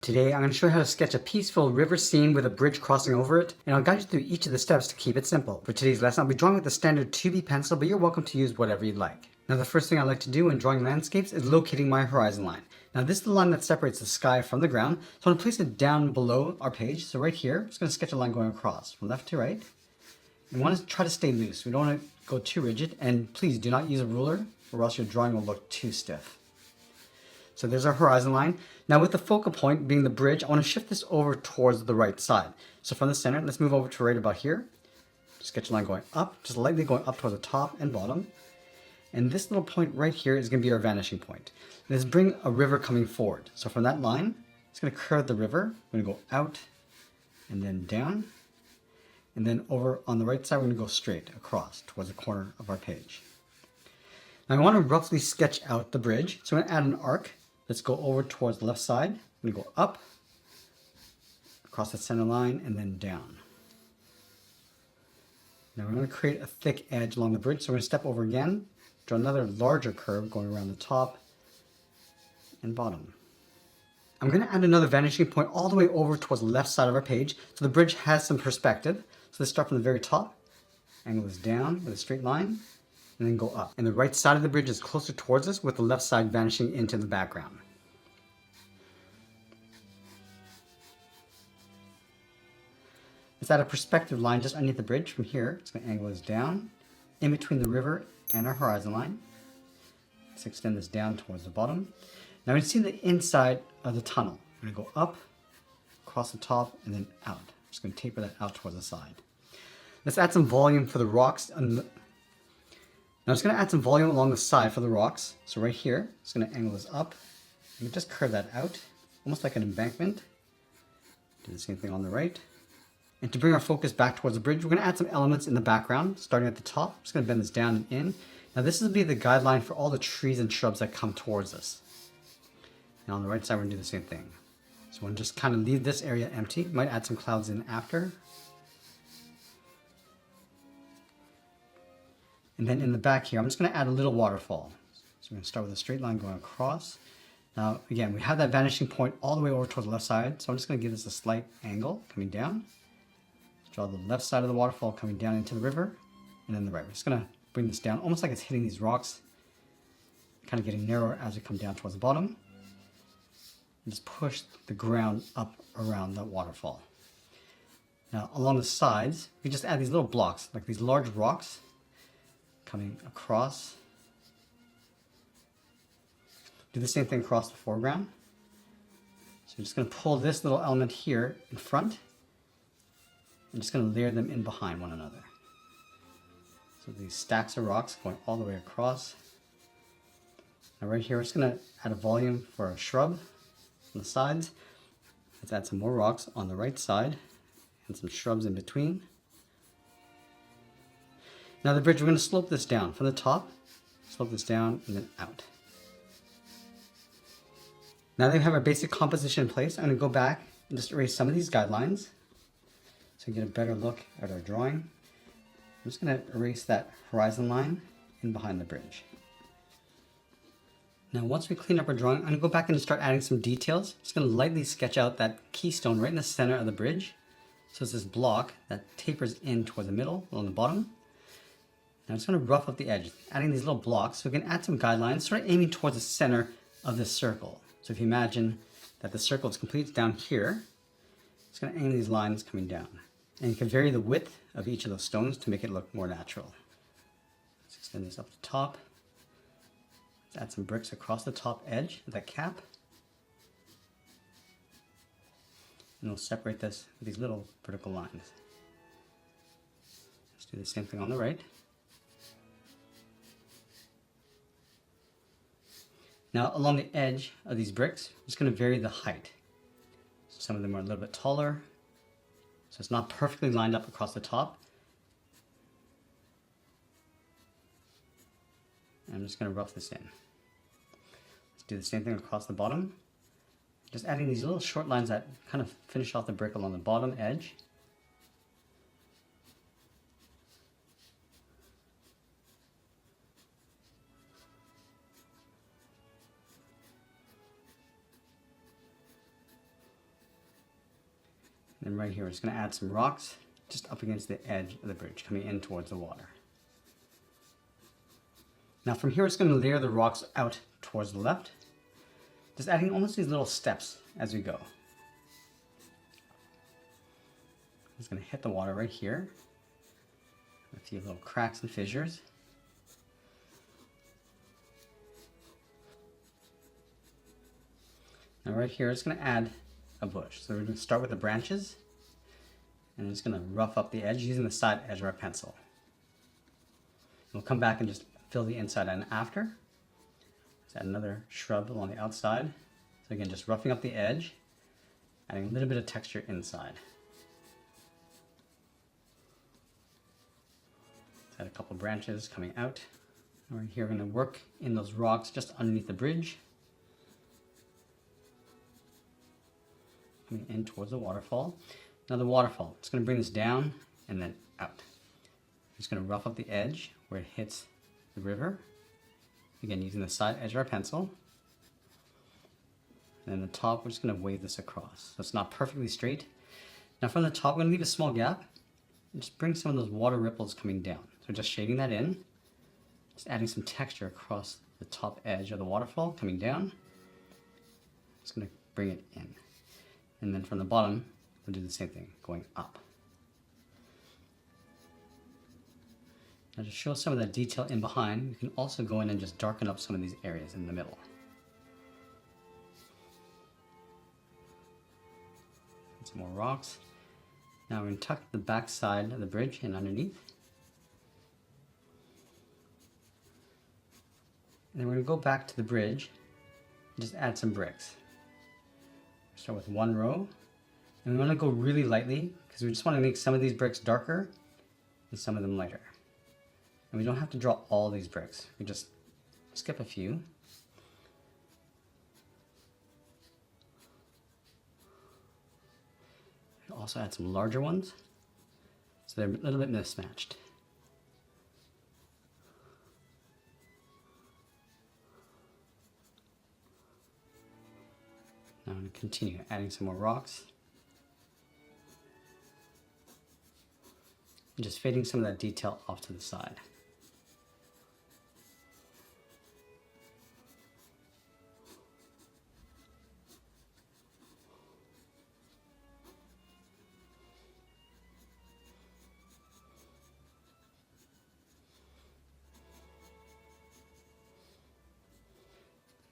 Today I'm going to show you how to sketch a peaceful river scene with a bridge crossing over it, and I'll guide you through each of the steps to keep it simple. For today's lesson I'll be drawing with the standard 2B pencil, but you're welcome to use whatever you'd like. Now the first thing I like to do when drawing landscapes is locating my horizon line. Now this is the line that separates the sky from the ground, so I'm going to place it down below our page. So right here, I'm just going to sketch a line going across from left to right. And we want to try to stay loose. We don't want to go too rigid, and please do not use a ruler or else your drawing will look too stiff. So there's our horizon line. Now with the focal point being the bridge, I want to shift this over towards the right side. So from the center, let's move over to right about here. Sketch a line going up, just lightly going up towards the top and bottom. And this little point right here is going to be our vanishing point. Let's bring a river coming forward. So from that line, it's going to curve the river. We're going to go out and then down. And then over on the right side, we're going to go straight across towards the corner of our page. Now I want to roughly sketch out the bridge. So I'm going to add an arc. Let's go over towards the left side. I'm going to go up, across the center line, and then down. Now we're going to create a thick edge along the bridge. So we're going to step over again, draw another larger curve going around the top and bottom. I'm going to add another vanishing point all the way over towards the left side of our page, so the bridge has some perspective. So let's start from the very top, angle this down with a straight line, and then go up. And the right side of the bridge is closer towards us with the left side vanishing into the background. Let's add a perspective line just underneath the bridge from here. It's going to angle this down in between the river and our horizon line. Let's extend this down towards the bottom. Now we can see the inside of the tunnel. I'm going to go up, across the top, and then out. I'm just going to taper that out towards the side. Let's add some volume for the rocks. Now it's going to add some volume along the side for the rocks. So right here, it's going to angle this up and just curve that out, almost like an embankment. Do the same thing on the right. And to bring our focus back towards the bridge, we're going to add some elements in the background, starting at the top. I'm just going to bend this down and in. Now this will be the guideline for all the trees and shrubs that come towards us. And on the right side, we're going to do the same thing. So we'll just kind of leave this area empty. Might add some clouds in after. And then in the back here, I'm just going to add a little waterfall. So we're going to start with a straight line going across. Now, again, we have that vanishing point all the way over towards the left side. So I'm just going to give this a slight angle coming down. Draw the left side of the waterfall coming down into the river. And then the right. We're just going to bring this down, almost like it's hitting these rocks. Kind of getting narrower as we come down towards the bottom. And just push the ground up around that waterfall. Now, along the sides, we just add these little blocks, like these large rocks, coming across. Do the same thing across the foreground. So I'm just going to pull this little element here in front. I'm just going to layer them in behind one another. So these stacks of rocks going all the way across. Now right here, we're just going to add a volume for a shrub on the sides. Let's add some more rocks on the right side and some shrubs in between. Now the bridge, we're going to slope this down from the top, slope this down, and then out. Now that we have our basic composition in place, I'm going to go back and just erase some of these guidelines so we get a better look at our drawing. I'm just going to erase that horizon line in behind the bridge. Now once we clean up our drawing, I'm going to go back and start adding some details. I'm just going to lightly sketch out that keystone right in the center of the bridge. So it's this block that tapers in toward the middle, along the bottom. Now I'm just going to rough up the edge, adding these little blocks so we can add some guidelines, sort of aiming towards the center of this circle. So if you imagine that the circle is complete down here, it's going to aim these lines coming down. And you can vary the width of each of those stones to make it look more natural. Let's extend this up the top. Let's add some bricks across the top edge of that cap. And we'll separate this with these little vertical lines. Let's do the same thing on the right. Now along the edge of these bricks, I'm just going to vary the height. So some of them are a little bit taller, so it's not perfectly lined up across the top. And I'm just going to rough this in. Let's do the same thing across the bottom. Just adding these little short lines that kind of finish off the brick along the bottom edge. And then right here, we're just going to add some rocks just up against the edge of the bridge, coming in towards the water. Now from here, it's going to layer the rocks out towards the left, just adding almost these little steps as we go. It's going to hit the water right here. A few little cracks and fissures. Now right here, it's going to add a bush. So we're going to start with the branches, and I'm just going to rough up the edge using the side edge of our pencil. We'll come back and just fill the inside and after. Let's add another shrub along the outside. So again, just roughing up the edge, adding a little bit of texture inside. Let's add a couple branches coming out. And right here, we're going to work in those rocks just underneath the bridge, coming in towards the waterfall. Now the waterfall, it's going to bring this down and then out. I'm just going to rough up the edge where it hits the river. Again, using the side edge of our pencil. And then the top, we're just going to wave this across. So it's not perfectly straight. Now from the top, we're going to leave a small gap and just bring some of those water ripples coming down. So just shading that in, just adding some texture across the top edge of the waterfall coming down. Just going to bring it in. And then from the bottom, we'll do the same thing, going up. Now to show some of that detail in behind, you can also go in and just darken up some of these areas in the middle. And some more rocks. Now we're going to tuck the back side of the bridge in underneath. And then we're going to go back to the bridge and just add some bricks. Start with one row. And we want to go really lightly because we just want to make some of these bricks darker and some of them lighter. And we don't have to draw all these bricks. We just skip a few. We'll also add some larger ones so they're a little bit mismatched. Now I'm going to continue adding some more rocks. And just fading some of that detail off to the side.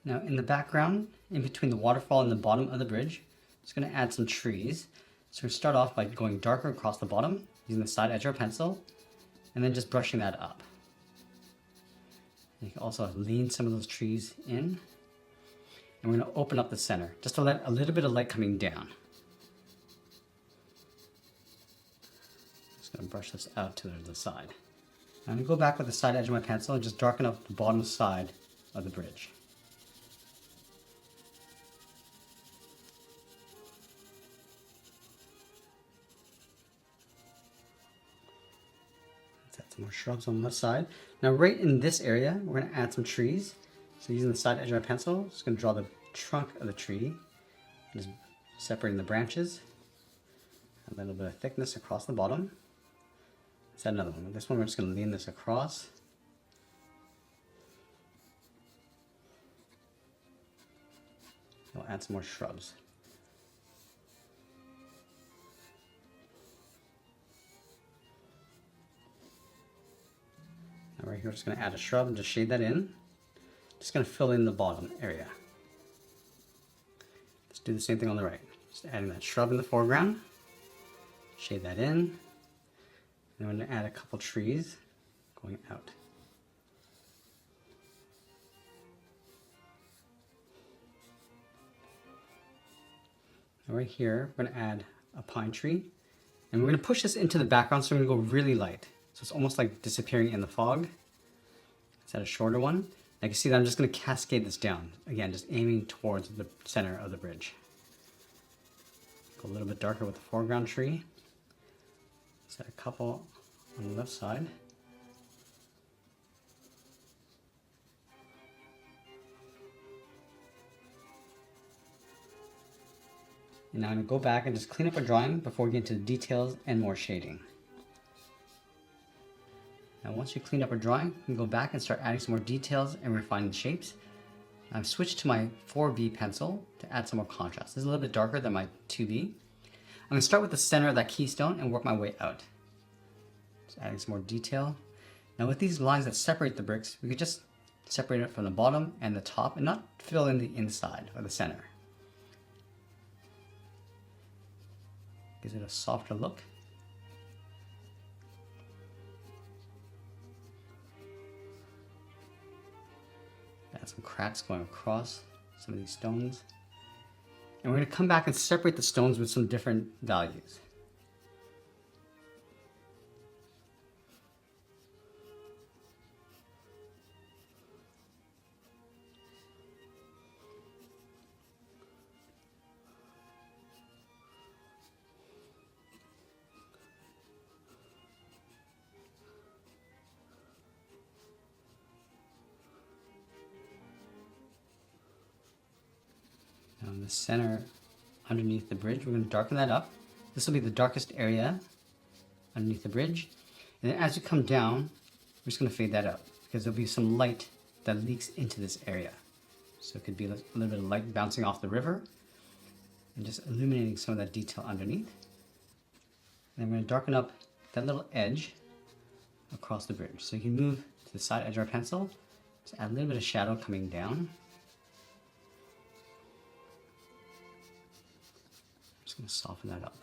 Now in the background, in between the waterfall and the bottom of the bridge, I'm just going to add some trees. So we start off by going darker across the bottom, using the side edge of our pencil, and then just brushing that up. You can also lean some of those trees in. And we're going to open up the center, just to let a little bit of light coming down. Just going to brush this out to the side. I'm going to go back with the side edge of my pencil and just darken up the bottom side of the bridge. More shrubs on one side. Now right in this area, we're going to add some trees. So using the side edge of my pencil, just going to draw the trunk of the tree, just separating the branches. A little bit of thickness across the bottom. Let's add another one. This one we're just going to lean this across. We'll add some more shrubs. Now right here, we're just going to add a shrub and just shade that in. Just going to fill in the bottom area. Let's do the same thing on the right. Just adding that shrub in the foreground. Shade that in. And I'm going to add a couple trees going out. Now right here, we're going to add a pine tree. And we're going to push this into the background, so we're going to go really light. So it's almost like disappearing in the fog. Let's add a shorter one. Now you can see that I'm just going to cascade this down. Again, just aiming towards the center of the bridge. Go a little bit darker with the foreground tree. Let's add a couple on the left side. And now I'm going to go back and just clean up our drawing before we get into the details and more shading. Now once you clean up our drawing, you can go back and start adding some more details and refining the shapes. I've switched to my 4B pencil to add some more contrast. This is a little bit darker than my 2B. I'm going to start with the center of that keystone and work my way out. Just adding some more detail. Now with these lines that separate the bricks, we could just separate it from the bottom and the top and not fill in the inside or the center. Gives it a softer look. Add some cracks going across some of these stones. And we're going to come back and separate the stones with some different values. Now in the center underneath the bridge, we're going to darken that up. This will be the darkest area underneath the bridge. And then as you come down, we're just going to fade that out because there'll be some light that leaks into this area. So it could be a little bit of light bouncing off the river and just illuminating some of that detail underneath. And I'm going to darken up that little edge across the bridge. So you can move to the side edge of our pencil, just add a little bit of shadow coming down. Just going to soften that up.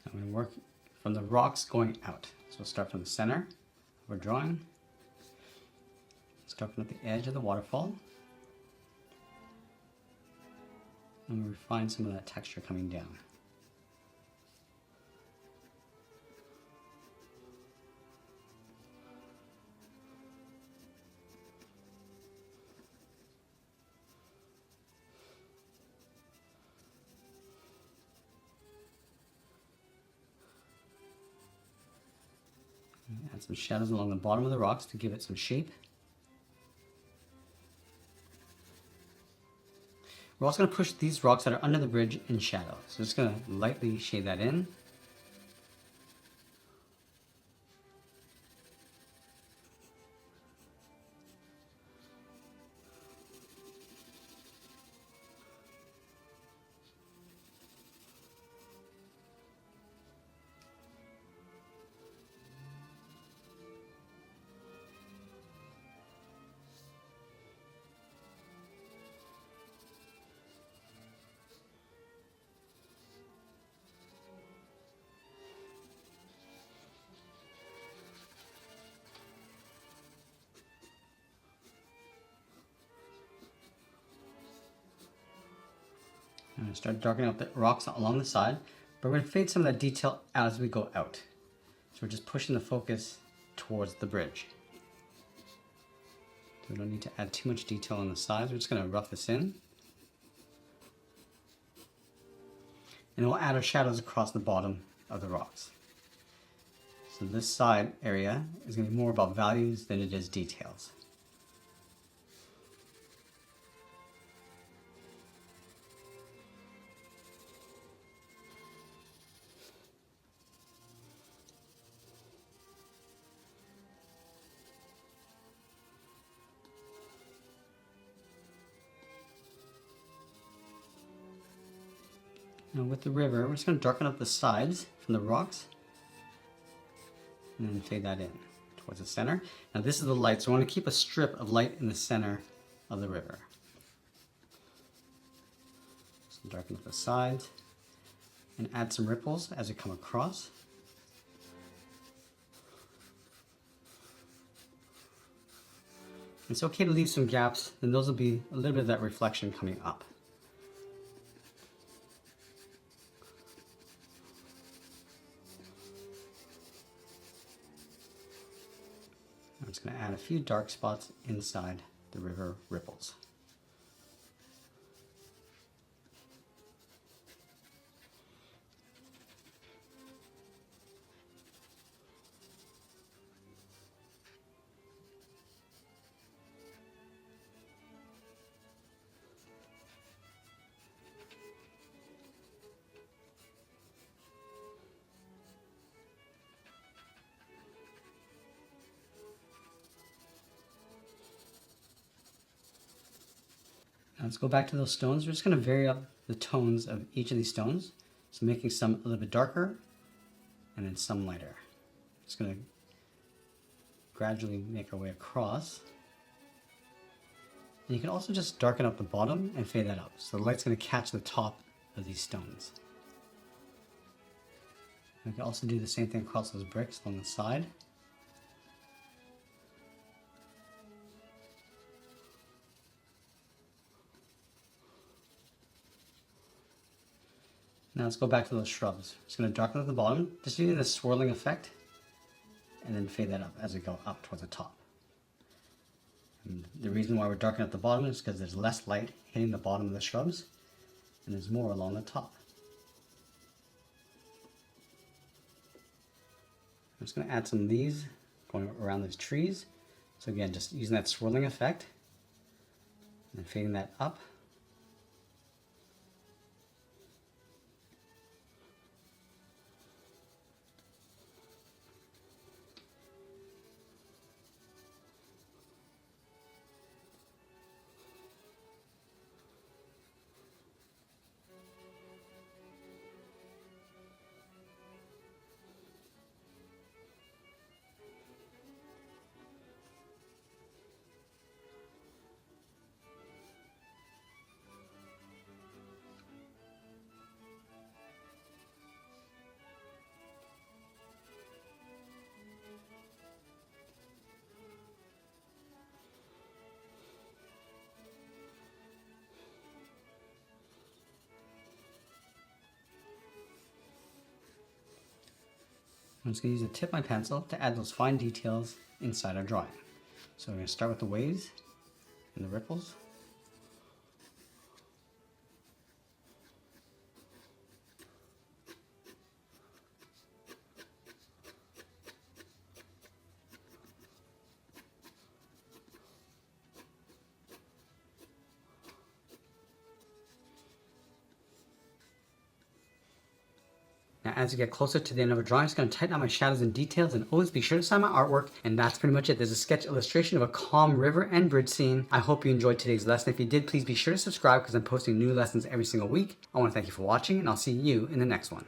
I'm going to work from the rocks going out. So we'll start from the center of our drawing. Start from the edge of the waterfall. And we'll refine some of that texture coming down. Add some shadows along the bottom of the rocks to give it some shape. We're also going to push these rocks that are under the bridge in shadow. So just going to lightly shade that in. I'm going to start darkening up the rocks along the side, but we're going to fade some of that detail as we go out. So we're just pushing the focus towards the bridge. So we don't need to add too much detail on the sides. We're just going to rough this in. And we'll add our shadows across the bottom of the rocks. So this side area is going to be more about values than it is details. Now with the river, we're just going to darken up the sides from the rocks and then fade that in towards the center. Now this is the light, so I want to keep a strip of light in the center of the river. So darken up the sides and add some ripples as we come across. It's okay to leave some gaps, then those will be a little bit of that reflection coming up. I'm just going to add a few dark spots inside the river ripples. Now let's go back to those stones. We're just going to vary up the tones of each of these stones. So making some a little bit darker and then some lighter. Just going to gradually make our way across. And you can also just darken up the bottom and fade that up. So the light's going to catch the top of these stones. We can also do the same thing across those bricks along the side. Now let's go back to those shrubs. Just going to darken at the bottom, just using the swirling effect, and then fade that up as we go up towards the top. And the reason why we're darkening at the bottom is because there's less light hitting the bottom of the shrubs, and there's more along the top. I'm just going to add some leaves going around these trees. So again, just using that swirling effect, and then fading that up. I'm just going to use the tip of my pencil to add those fine details inside our drawing. So we're going to start with the waves and the ripples. Now as we get closer to the end of our drawing, I'm just going to tighten up my shadows and details, and always be sure to sign my artwork. And that's pretty much it. There's a sketch illustration of a calm river and bridge scene. I hope you enjoyed today's lesson. If you did, please be sure to subscribe because I'm posting new lessons every single week. I want to thank you for watching, and I'll see you in the next one.